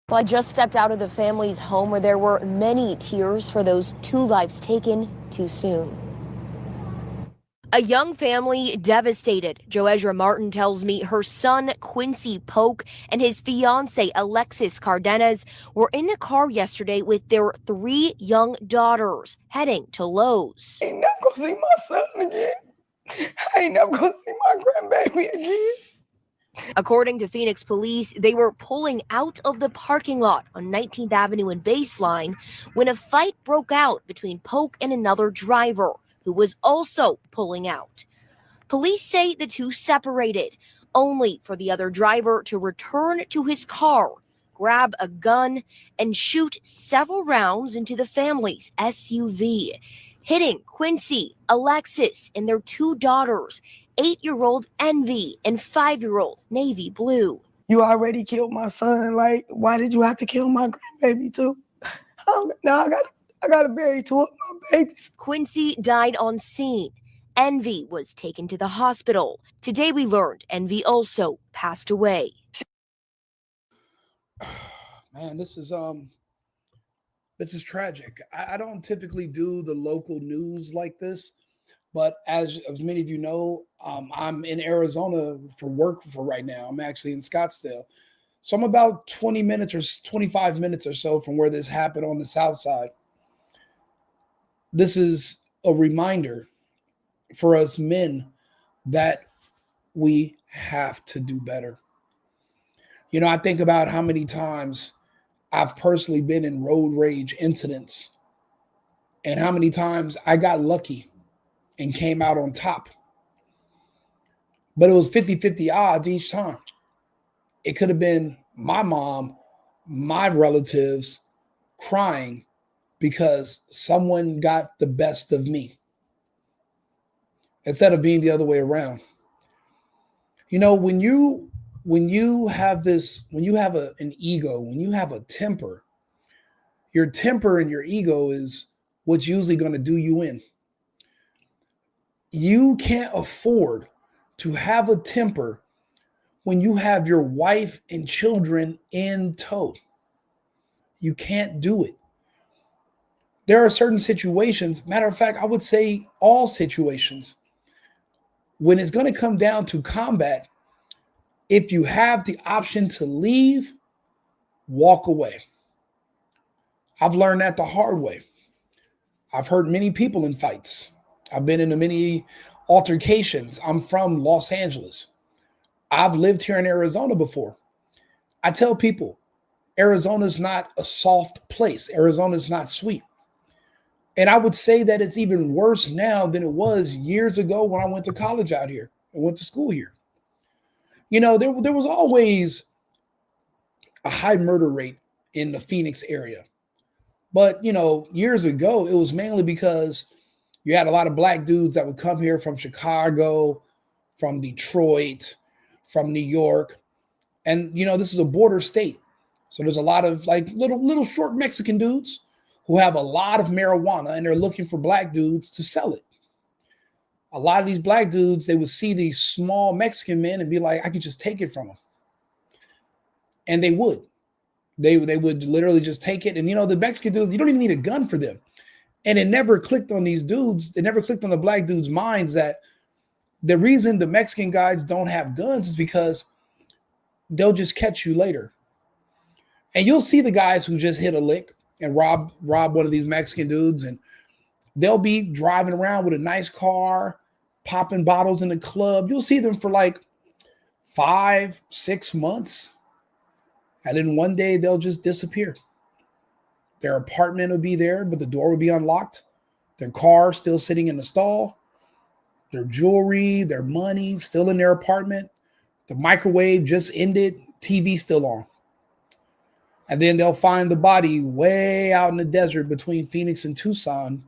Well, I just stepped out of the family's home where there were many tears for those two lives taken too soon. A young family devastated. Joezra Martin tells me her son Quincy Polk and his fiancee Alexis Cardenas were in the car yesterday with their three young daughters heading to Lowe's. I ain't never gonna see my son again. I ain't never gonna see my grandbaby again. According to Phoenix police, they were pulling out of the parking lot on 19th Avenue and Baseline when a fight broke out between Polk and another driver who was also pulling out. Police say the two separated, only for the other driver to return to his car, grab a gun, and shoot several rounds into the family's SUV, hitting Quincy, Alexis, and their two daughters, 8-year-old Envy and 5-year-old Navy Blue. You already killed my son. Like, why did you have to kill my grandbaby too? Now I gotta bury two of my babies. Quincy died on scene. Envy was taken to the hospital. Today we learned Envy also passed away. Man, this is tragic. I don't typically do the local news like this, but as many of you know, I'm in Arizona for work for right now. I'm actually in Scottsdale, so I'm about 20 minutes or 25 minutes or so from where this happened on the south side. This is a reminder for us men that we have to do better. You know, I think about how many times I've personally been in road rage incidents and how many times I got lucky and came out on top. But it was 50-50 odds each time. It could have been my mom, my relatives crying because someone got the best of me instead of being the other way around. You know, when you have an ego, when you have a temper, your temper and your ego is what's usually going to do you in. You can't afford to have a temper when you have your wife and children in tow. You can't do it. There are certain situations, matter of fact, I would say all situations, when it's going to come down to combat, if you have the option to leave, walk away. I've learned that the hard way. I've hurt many people in fights. I've been in many altercations. I'm from Los Angeles. I've lived here in Arizona before. I tell people, Arizona's not a soft place. Arizona's not sweet. And I would say that it's even worse now than it was years ago when I went to college out here and went to school here. You know, there was always a high murder rate in the Phoenix area. But, you know, years ago, it was mainly because you had a lot of black dudes that would come here from Chicago, from Detroit, from New York. And, you know, this is a border state. So there's a lot of like little short Mexican dudes who have a lot of marijuana and they're looking for black dudes to sell it. A lot of these black dudes, they would see these small Mexican men and be like, I could just take it from them. And they would. They would literally just take it. And, you know, the Mexican dudes, you don't even need a gun for them. And it never clicked on these dudes. It never clicked on the black dudes' minds that the reason the Mexican guys don't have guns is because they'll just catch you later. And you'll see the guys who just hit a lick and rob one of these Mexican dudes, and they'll be driving around with a nice car, popping bottles in the club. You'll see them for like 5-6 months. And then one day they'll just disappear. Their apartment will be there, but the door will be unlocked. Their car still sitting in the stall. Their jewelry, their money still in their apartment. The microwave just ended. TV still on. And then they'll find the body way out in the desert between Phoenix and Tucson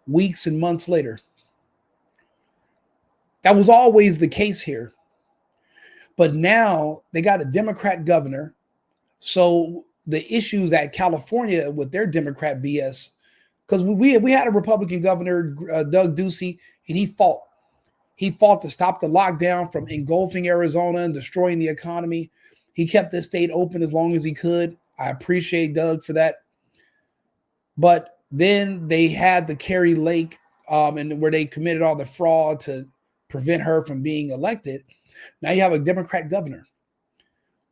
weeks and months later. That was always the case here. But now they got a Democrat governor. So the issues at California with their Democrat BS, because we had a Republican governor, Doug Ducey, and he fought. He fought to stop the lockdown from engulfing Arizona and destroying the economy. He kept the state open as long as he could. I appreciate Doug for that. But then they had the Kerry Lake, and where they committed all the fraud to prevent her from being elected. Now you have a Democrat governor.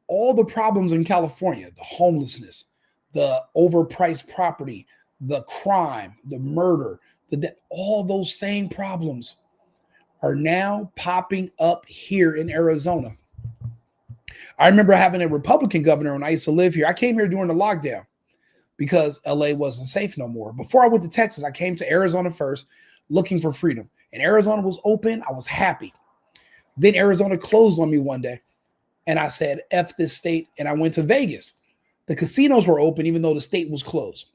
All the problems in California, the homelessness, the overpriced property, the crime, the murder, all those same problems are now popping up here in Arizona. I remember having a Republican governor when I used to live here. I came here during the lockdown because LA wasn't safe no more. Before I went to Texas, I came to Arizona first looking for freedom. And Arizona was open. I was happy. Then Arizona closed on me one day. And I said, F this state. And I went to Vegas. The casinos were open even though the state was closed.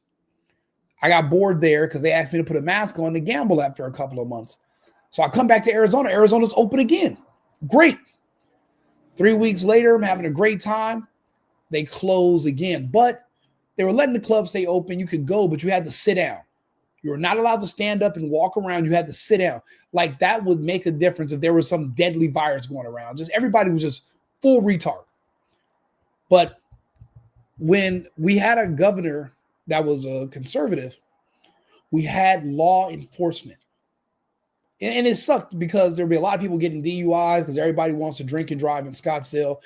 I got bored there because they asked me to put a mask on to gamble after a couple of months. So I come back to Arizona. Arizona's open again. Great. 3 weeks later, I'm having a great time. They closed again. But they were letting the club stay open. You could go, but you had to sit down. You were not allowed to stand up and walk around. You had to sit down. Like that would make a difference if there was some deadly virus going around. Just everybody was just full retard. But when we had a governor that was a conservative, we had law enforcement. And it sucked because there'd be a lot of people getting DUIs because everybody wants to drink and drive in Scottsdale.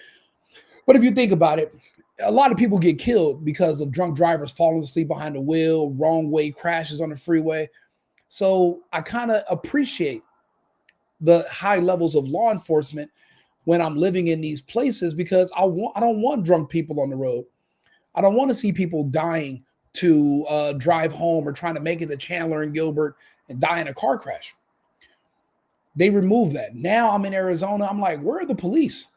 But if you think about it, a lot of people get killed because of drunk drivers falling asleep behind the wheel, wrong way crashes on the freeway. So I kind of appreciate the high levels of law enforcement when I'm living in these places because I don't want drunk people on the road. I don't want to see people dying to drive home or trying to make it to Chandler and Gilbert and die in a car crash. They removed that. Now I'm in Arizona. I'm like, where are the police?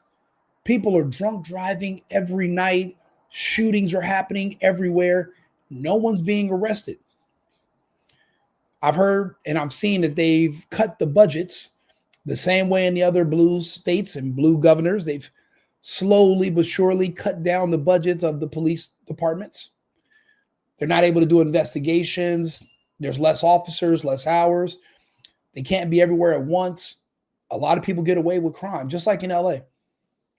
People are drunk driving every night. Shootings are happening everywhere. No one's being arrested. I've heard and I've seen that they've cut the budgets the same way in the other blue states and blue governors. They've slowly but surely cut down the budgets of the police departments. They're not able to do investigations. There's less officers, less hours. They can't be everywhere at once. A lot of people get away with crime, just like in LA.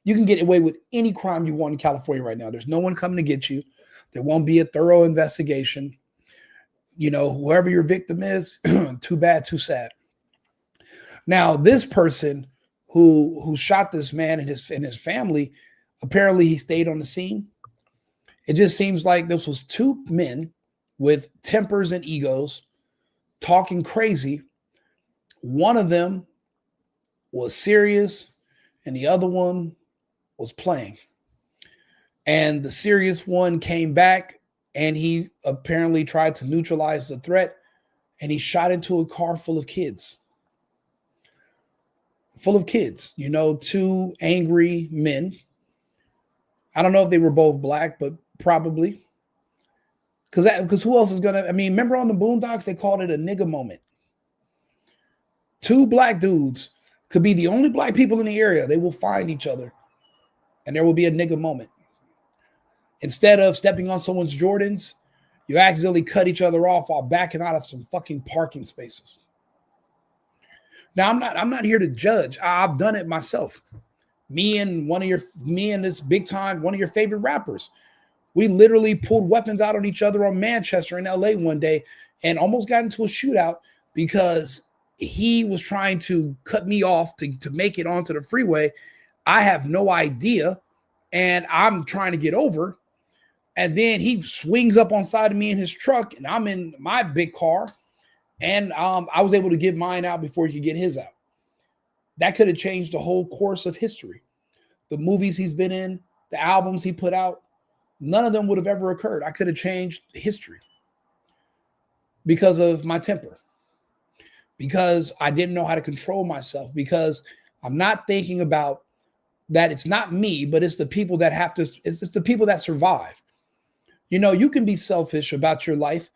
You can get away with any crime you want in California right now. There's no one coming to get you. There won't be a thorough investigation. You know, whoever your victim is, too bad, too sad. Now, this person who shot this man and his family, apparently he stayed on the scene. It just seems like this was two men with tempers and egos talking crazy. One of them was serious and the other one was playing. And the serious one came back and he apparently tried to neutralize the threat and he shot into a car full of kids. You know, two angry men. I don't know if they were both black, but probably. Because who else is going to, I mean, remember on the Boondocks, they called it a nigga moment. Two black dudes could be the only black people in the area. They will find each other and there will be a nigga moment. Instead of stepping on someone's Jordans, you accidentally cut each other off while backing out of some fucking parking spaces. Now, I'm not here to judge. I've done it myself. Me and this big time, one of your favorite rappers. We literally pulled weapons out on each other on Manchester in LA one day and almost got into a shootout because he was trying to cut me off to make it onto the freeway. I have no idea. And I'm trying to get over. And then he swings up on side of me in his truck and I'm in my big car. And I was able to get mine out before he could get his out. That could have changed the whole course of history. The movies he's been in, the albums he put out, none of them would have ever occurred. I could have changed history because of my temper, because I didn't know how to control myself, because I'm not thinking about that it's not me, but it's the people that have to, it's the people that survive. You know, you can be selfish about your life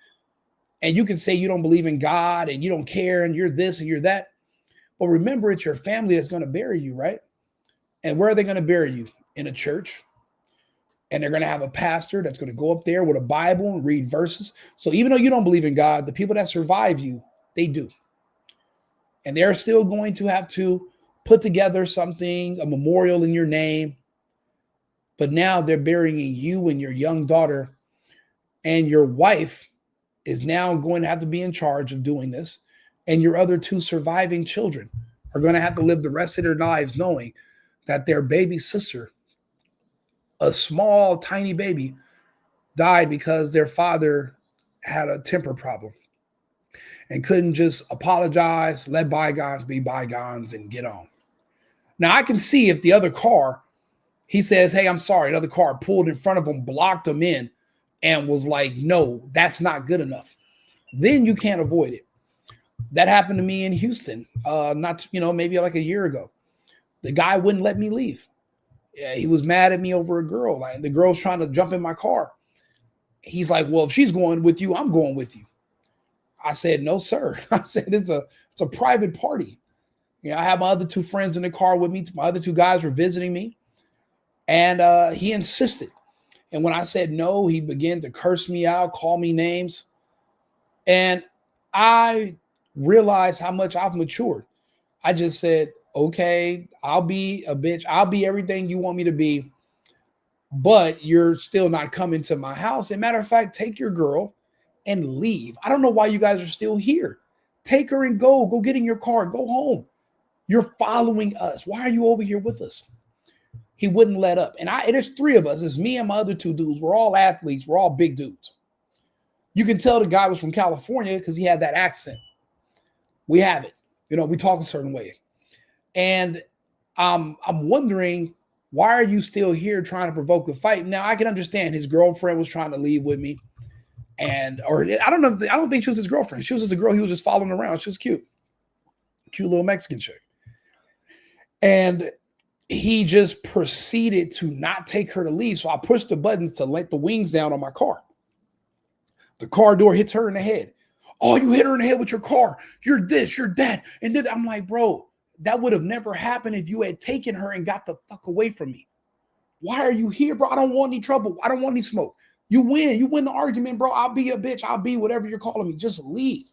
and you can say you don't believe in God and you don't care and you're this and you're that. But remember, it's your family that's going to bury you, right? And where are they going to bury you? In a church. And they're going to have a pastor that's going to go up there with a Bible and read verses. So even though you don't believe in God, the people that survive you, they do. And they're still going to have to put together something, a memorial in your name. But now they're burying you and your young daughter, and your wife is now going to have to be in charge of doing this. And your other two surviving children are going to have to live the rest of their lives knowing that their baby sister, a small, tiny baby, died because their father had a temper problem and couldn't just apologize, let bygones be bygones, and get on. Now, I can see if the other car, he says, hey, I'm sorry, another car pulled in front of him, blocked him in, and was like, no, that's not good enough. Then you can't avoid it. That happened to me in Houston, maybe like a year ago. The guy wouldn't let me leave. He was mad at me over a girl. Like, the girl's trying to jump in my car. He's like, well, if she's going with you, I'm going with you. I said, no, sir. I said, it's a private party. I have my other two friends in the car with me. My other two guys were visiting me. And he insisted. And when I said no, he began to curse me out, call me names. And I realized how much I've matured. I just said, okay, I'll be a bitch. I'll be everything you want me to be. But you're still not coming to my house. As a matter of fact, take your girl and leave. I don't know why you guys are still here. Take her and go. Go get in your car. Go home. You're following us. Why are you over here with us? He wouldn't let up. And there's three of us. It's me and my other two dudes. We're all athletes. We're all big dudes. You can tell the guy was from California because he had that accent. We have it. We talk a certain way. And I'm wondering, why are you still here trying to provoke a fight? Now, I can understand his girlfriend was trying to leave with me. I don't think she was his girlfriend. She was just a girl he was just following around. She was cute. Cute little Mexican chick. And he just proceeded to not take her to leave. So I pushed the buttons to let the wings down on my car. The car door hits her in the head. Oh, you hit her in the head with your car. You're this, you're that. And then I'm like, bro, that would have never happened if you had taken her and got the fuck away from me. Why are you here, bro? I don't want any trouble. I don't want any smoke. You win. You win the argument, bro. I'll be a bitch. I'll be whatever you're calling me. Just leave.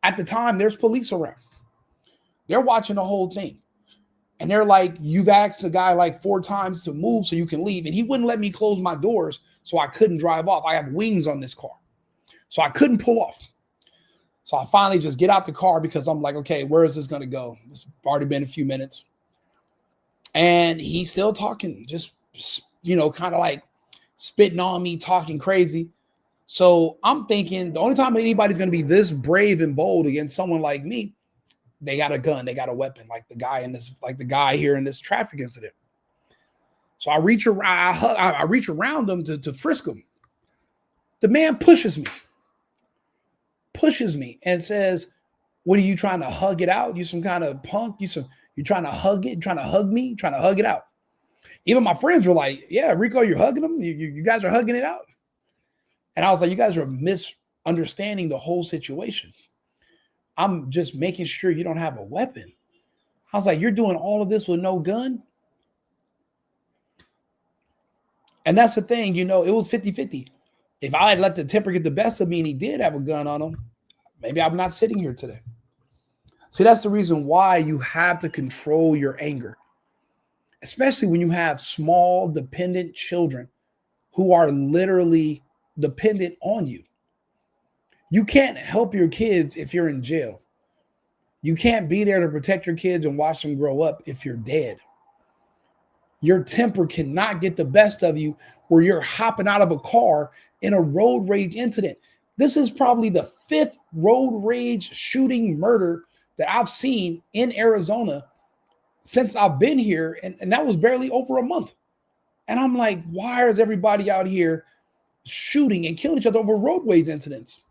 At the time, there's police around. They're watching the whole thing. And they're like, you've asked the guy like 4 times to move so you can leave. And he wouldn't let me close my doors so I couldn't drive off. I have wings on this car. So I couldn't pull off. So I finally just get out the car because I'm like, okay, where is this going to go? It's already been a few minutes. And he's still talking, just, kind of like spitting on me, talking crazy. So I'm thinking the only time anybody's going to be this brave and bold against someone like me, they got a gun, they got a weapon, like the guy here in this traffic incident. So I reach around him to frisk him. The man pushes me and says, what are you trying to hug it out? You some kind of punk? You trying to hug it? Trying to hug me? Trying to hug it out? Even my friends were like, yeah, Rico, you're hugging him? You guys are hugging it out? And I was like, you guys are misunderstanding the whole situation. I'm just making sure you don't have a weapon. I was like, you're doing all of this with no gun? And that's the thing, it was 50-50. If I had let the temper get the best of me and he did have a gun on him, maybe I'm not sitting here today. See, that's the reason why you have to control your anger, especially when you have small, dependent children who are literally dependent on you. You can't help your kids if you're in jail. You can't be there to protect your kids and watch them grow up if you're dead. Your temper cannot get the best of you where you're hopping out of a car in a road rage incident. This is probably the 5th road rage shooting murder that I've seen in Arizona since I've been here. And that was barely over a month. And I'm like, why is everybody out here shooting and killing each other over road rage incidents?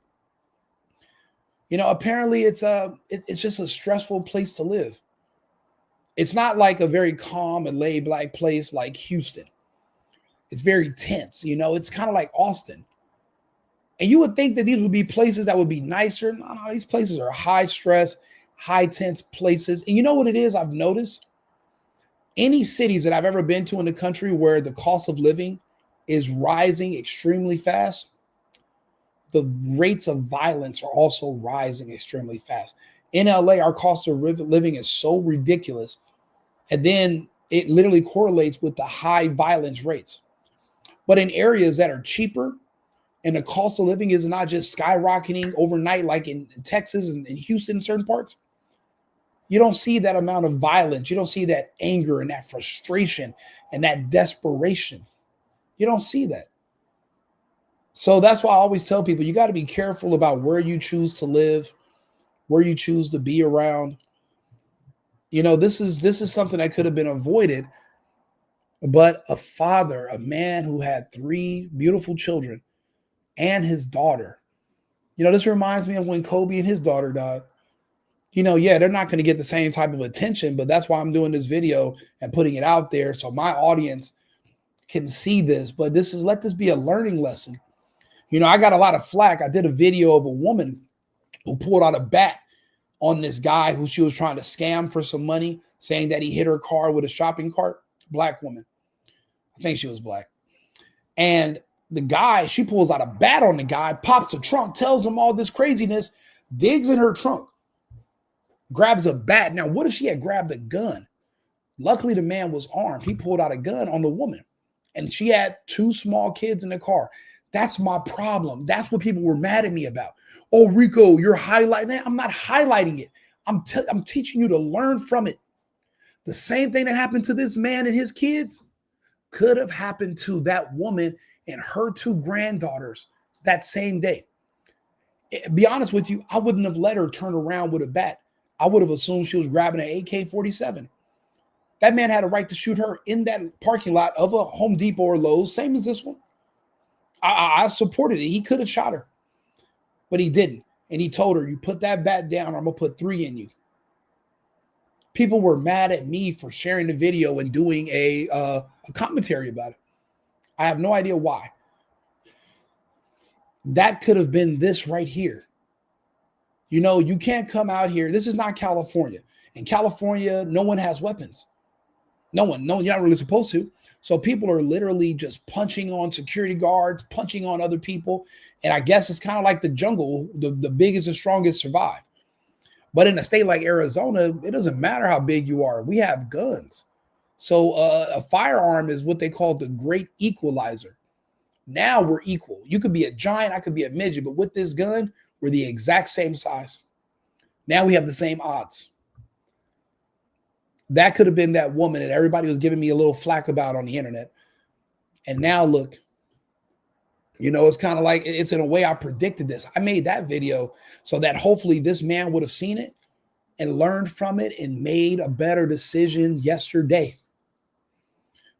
Apparently it's just a stressful place to live. It's not like a very calm and laid back place like Houston. It's very tense. It's kind of like Austin. And you would think that these would be places that would be nicer. No, these places are high stress, high tense places. And you know what it is I've noticed? Any cities that I've ever been to in the country where the cost of living is rising extremely fast, the rates of violence are also rising extremely fast. In LA, our cost of living is so ridiculous. And then It literally correlates with the high violence rates. But in areas that are cheaper and the cost of living is not just skyrocketing overnight, like in Texas and in Houston, in certain parts, you don't see that amount of violence. You don't see that anger and that frustration and that desperation. You don't see that. So that's why I always tell people, you got to be careful about where you choose to live, where you choose to be around. You know, this is something that could have been avoided, but a father, a man who had 3 beautiful children and his daughter. You know, this reminds me of when Kobe and his daughter died. You know, yeah, they're not going to get the same type of attention, but that's why I'm doing this video and putting it out there so my audience can see this. But let this be a learning lesson. You know, I got a lot of flack. I did a video of a woman who pulled out a bat on this guy who she was trying to scam for some money, saying that he hit her car with a shopping cart. Black woman. I think she was black. And the guy, she pulls out a bat on the guy, pops the trunk, tells him all this craziness, digs in her trunk, grabs a bat. Now, what if she had grabbed a gun? Luckily, the man was armed. He pulled out a gun on the woman, and she had 2 small kids in the car. That's my problem. That's what people were mad at me about. Oh, Rico, you're highlighting that. I'm not highlighting it. I'm teaching you to learn from it. The same thing that happened to this man and his kids could have happened to that woman and her 2 granddaughters that same day. Be honest with you, I wouldn't have let her turn around with a bat. I would have assumed she was grabbing an AK-47. That man had a right to shoot her in that parking lot of a Home Depot or Lowe's, same as this one. I supported it. He could have shot her, but he didn't. And he told her, you put that bat down or I'm going to put 3 in you. People were mad at me for sharing the video and doing a commentary about it. I have no idea why. That could have been this right here. You know, you can't come out here. This is not California. In California, no one has weapons. No one, you're not really supposed to. So people are literally just punching on security guards, punching on other people. And I guess it's kind of like the jungle. The biggest and strongest survive. But in a state like Arizona, it doesn't matter how big you are. We have guns. So a firearm is what they call the great equalizer. Now we're equal. You could be a giant, I could be a midget, but with this gun, we're the exact same size. Now we have the same odds. That could have been that woman that everybody was giving me a little flack about on the internet. And now look, you know, it's kind of like, it's in a way I predicted this. I made that video so that hopefully this man would have seen it and learned from it and made a better decision yesterday.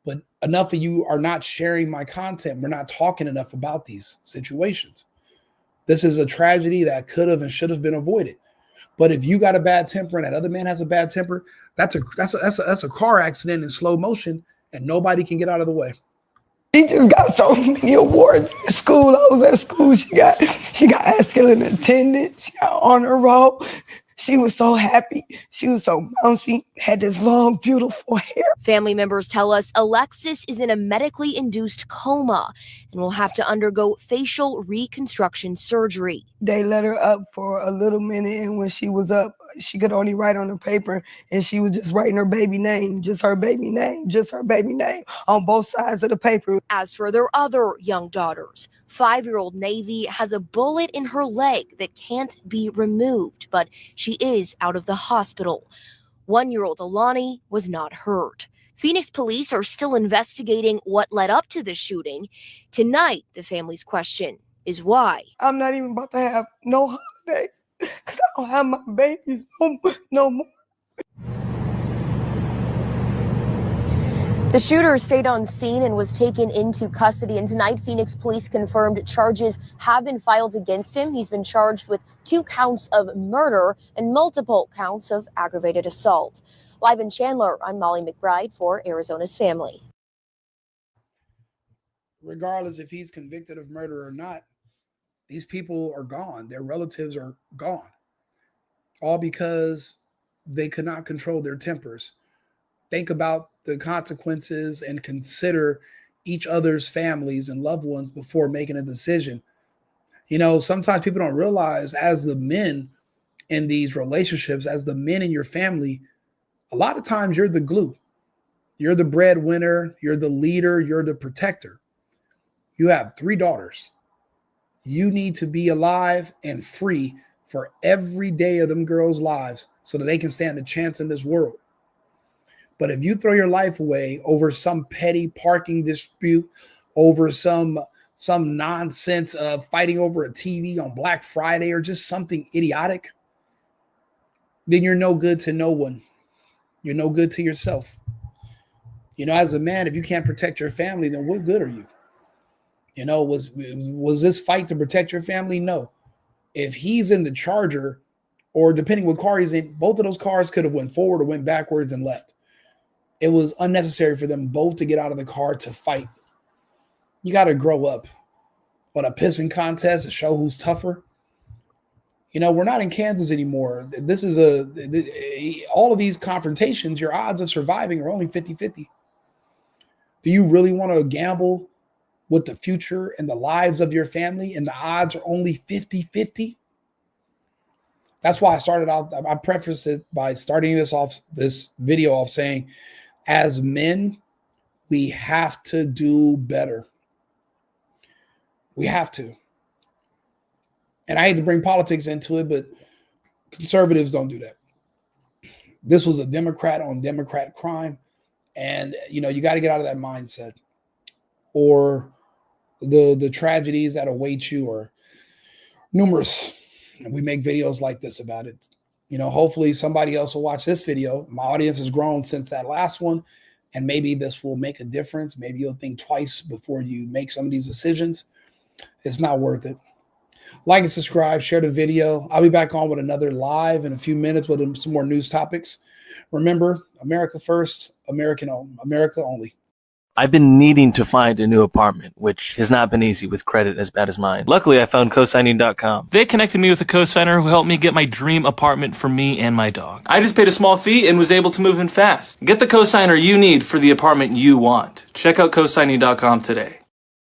But enough of you are not sharing my content. We're not talking enough about these situations. This is a tragedy that could have and should have been avoided. But if you got a bad temper and that other man has a bad temper, that's a car accident in slow motion and nobody can get out of the way. She just got so many awards in school. I was at school. She got excellent attendance. She got honor roll. She was so happy. She was so bouncy, had this long, beautiful hair. Family members tell us Alexis is in a medically induced coma and will have to undergo facial reconstruction surgery. They let her up for a little minute, and when she was up, she could only write on the paper, and she was just writing her baby name, just her baby name, just her baby name on both sides of the paper. As for their other young daughters, 5-year-old Navy has a bullet in her leg that can't be removed, but she is out of the hospital. 1-year-old Alani was not hurt. Phoenix police are still investigating what led up to the shooting. Tonight, the family's question is why. I'm not even about to have no holidays because I don't have my babies no more. The shooter stayed on scene and was taken into custody. And tonight, Phoenix police confirmed charges have been filed against him. He's been charged with 2 counts of murder and multiple counts of aggravated assault. Live in Chandler, I'm Molly McBride for Arizona's Family. Regardless if he's convicted of murder or not, these people are gone. Their relatives are gone. All because they could not control their tempers. Think about the consequences and consider each other's families and loved ones before making a decision. You know, sometimes people don't realize, as the men in these relationships, as the men in your family, a lot of times you're the glue. You're the breadwinner. You're the leader. You're the protector. You have 3 daughters. You need to be alive and free for every day of them girls' lives so that they can stand a chance in this world. But if you throw your life away over some petty parking dispute, over some nonsense of fighting over a TV on Black Friday or just something idiotic, then you're no good to no one. You're no good to yourself. As a man, if you can't protect your family, then what good are you? Was this fight to protect your family? No. If he's in the Charger, or depending what car he's in, both of those cars could have went forward or went backwards and left. It was unnecessary for them both to get out of the car to fight. You got to grow up. On a pissing contest to show who's tougher. We're not in Kansas anymore. This is all of these confrontations, your odds of surviving are only 50-50. Do you really want to gamble with the future and the lives of your family and the odds are only 50-50? That's why I prefaced it by starting this video off saying, as men, we have to do better. We have to. And I hate to bring politics into it, but conservatives don't do that. This was a Democrat on Democrat crime. And, you got to get out of that mindset. Or the tragedies that await you are numerous. And we make videos like this about it. Hopefully somebody else will watch this video. My audience has grown since that last one. And maybe this will make a difference. Maybe you'll think twice before you make some of these decisions. It's not worth it. Like and subscribe, share the video. I'll be back on with another live in a few minutes with some more news topics. Remember, America first, America only. I've been needing to find a new apartment, which has not been easy with credit as bad as mine. Luckily, I found cosigning.com. They connected me with a cosigner who helped me get my dream apartment for me and my dog. I just paid a small fee and was able to move in fast. Get the cosigner you need for the apartment you want. Check out cosigning.com today.